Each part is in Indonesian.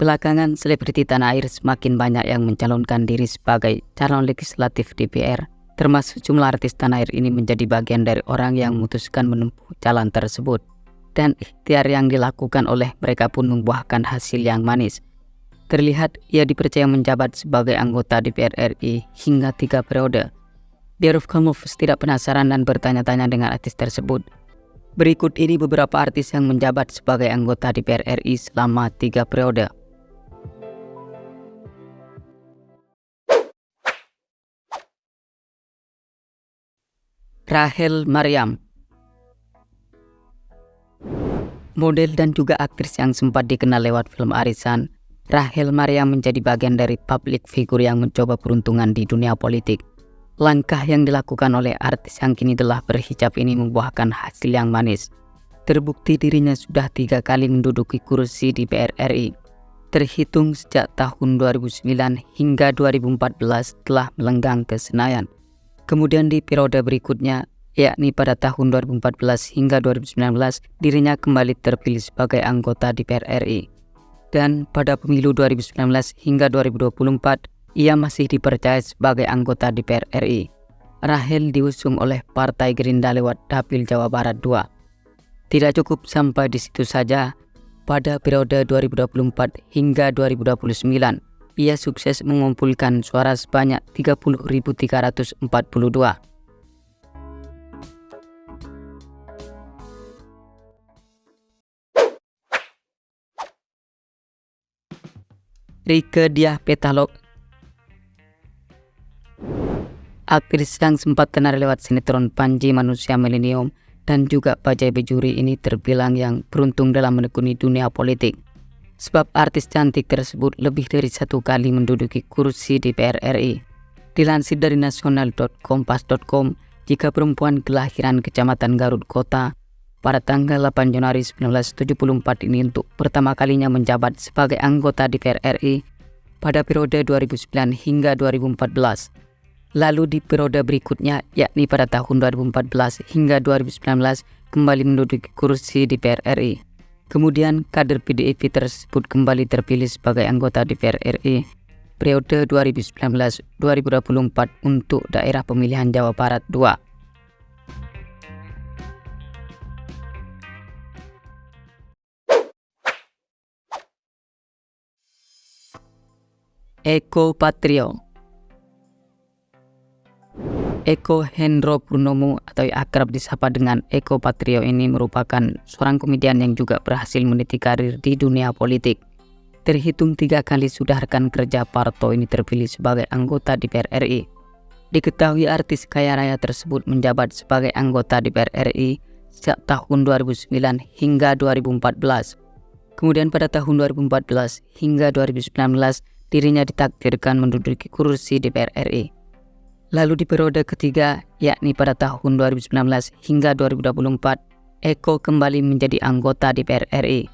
Belakangan, selebriti tanah air semakin banyak yang mencalonkan diri sebagai calon legislatif DPR, termasuk jumlah artis tanah air ini menjadi bagian dari orang yang memutuskan menempuh jalan tersebut. Dan ikhtiar yang dilakukan oleh mereka pun membuahkan hasil yang manis. Terlihat ia dipercaya menjabat sebagai anggota DPR RI hingga 3 periode. Biar kamu tidak penasaran dan bertanya-tanya dengan artis tersebut, berikut ini beberapa artis yang menjabat sebagai anggota DPR RI selama 3 periode. Rachel Maryam, model dan juga aktris yang sempat dikenal lewat film Arisan, Rachel Maryam menjadi bagian dari publik figur yang mencoba peruntungan di dunia politik. Langkah yang dilakukan oleh artis yang kini telah berhijab ini membuahkan hasil yang manis. Terbukti dirinya sudah 3 kali menduduki kursi di DPR RI. Terhitung sejak tahun 2009 hingga 2014 telah melenggang ke Senayan. Kemudian di periode berikutnya, yakni pada tahun 2014 hingga 2019, dirinya kembali terpilih sebagai anggota DPR RI. Dan pada pemilu 2019 hingga 2024, ia masih dipercaya sebagai anggota DPR RI. Rachel diusung oleh Partai Gerindra lewat Dapil Jawa Barat II. Tidak cukup sampai di situ saja, pada periode 2024 hingga 2029, ia sukses mengumpulkan suara sebanyak 30.342. Rieke Diah Pitaloka, aktris yang sempat tenar lewat sinetron Panji Manusia Milenium dan juga Bajai Bajuri ini terbilang yang beruntung dalam menekuni dunia politik. Sebab artis cantik tersebut lebih dari 1 kali menduduki kursi DPR RI. Dilansir dari nasional.kompas.com, jika perempuan kelahiran Kecamatan Garut Kota pada tanggal 8 Januari 1974 ini untuk pertama kalinya menjabat sebagai anggota DPR RI pada periode 2009 hingga 2014. Lalu di periode berikutnya, yakni pada tahun 2014 hingga 2019, kembali menduduki kursi DPR RI. Kemudian kader PDIP tersebut kembali terpilih sebagai anggota DPR RI periode 2019-2024 untuk daerah pemilihan Jawa Barat II. Eko Patrio, Eko Hendro Purnomo atau akrab disapa dengan Eko Patrio ini merupakan seorang komedian yang juga berhasil meniti karir di dunia politik. Terhitung 3 kali sudah rekan kerja Parto ini terpilih sebagai anggota DPR RI. Diketahui artis kaya raya tersebut menjabat sebagai anggota DPR RI sejak tahun 2009 hingga 2014. Kemudian pada tahun 2014 hingga 2019 dirinya ditakdirkan menduduki kursi DPR RI. Lalu di periode ketiga, yakni pada tahun 2019 hingga 2024, Eko kembali menjadi anggota DPR RI.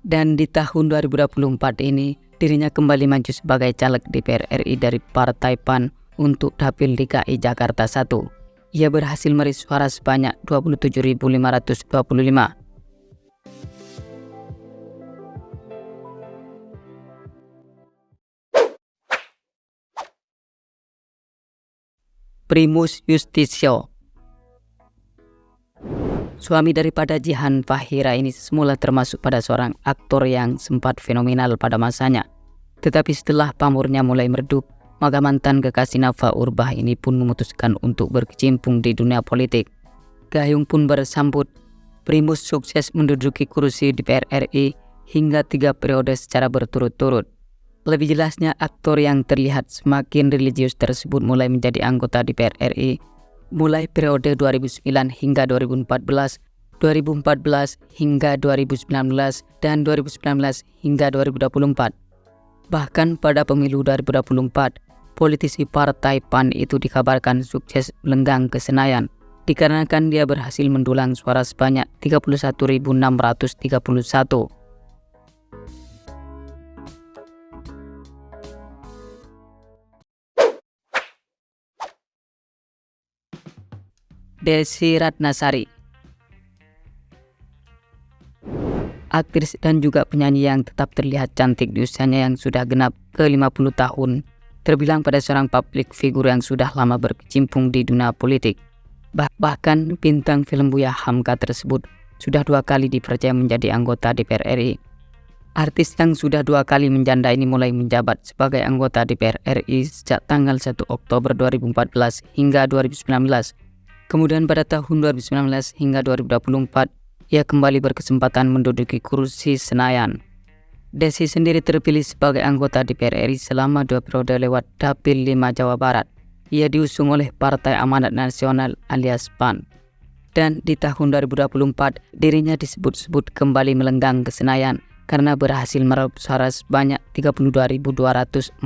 Dan di tahun 2024 ini, dirinya kembali maju sebagai caleg DPR RI dari Partai PAN untuk Dapil DKI Jakarta 1. Ia berhasil meraih suara sebanyak 27.525. Primus Yustisio, suami daripada Jihan Fahira ini semula termasuk pada seorang aktor yang sempat fenomenal pada masanya. Tetapi setelah pamornya mulai meredup, maka mantan kekasih Nafa Urbah ini pun memutuskan untuk berkecimpung di dunia politik. Gayung pun bersambut. Primus sukses menduduki kursi DPR RI hingga 3 periode secara berturut-turut. Lebih jelasnya, aktor yang terlihat semakin religius tersebut mulai menjadi anggota DPR RI mulai periode 2009 hingga 2014, 2014 hingga 2019, dan 2019 hingga 2024. Bahkan pada pemilu 2024, politisi Partai PAN itu dikabarkan sukses melenggang ke Senayan, dikarenakan dia berhasil mendulang suara sebanyak 31.631. Desi Ratnasari, Aktris dan juga penyanyi yang tetap terlihat cantik di usianya yang sudah genap ke-50 tahun, terbilang pada seorang publik figur yang sudah lama berkecimpung di dunia politik. Bahkan bintang film Buya Hamka tersebut sudah 2 kali dipercaya menjadi anggota DPR RI. Artis yang sudah 2 kali menjanda ini mulai menjabat sebagai anggota DPR RI sejak tanggal 1 Oktober 2014 hingga 2019. Kemudian pada tahun 2019 hingga 2024, ia kembali berkesempatan menduduki kursi Senayan. Desi sendiri terpilih sebagai anggota DPR RI selama 2 periode lewat Dapil 5 Jawa Barat. Ia diusung oleh Partai Amanat Nasional alias PAN. Dan di tahun 2024, dirinya disebut-sebut kembali melenggang ke Senayan karena berhasil meraup suara sebanyak 32.245.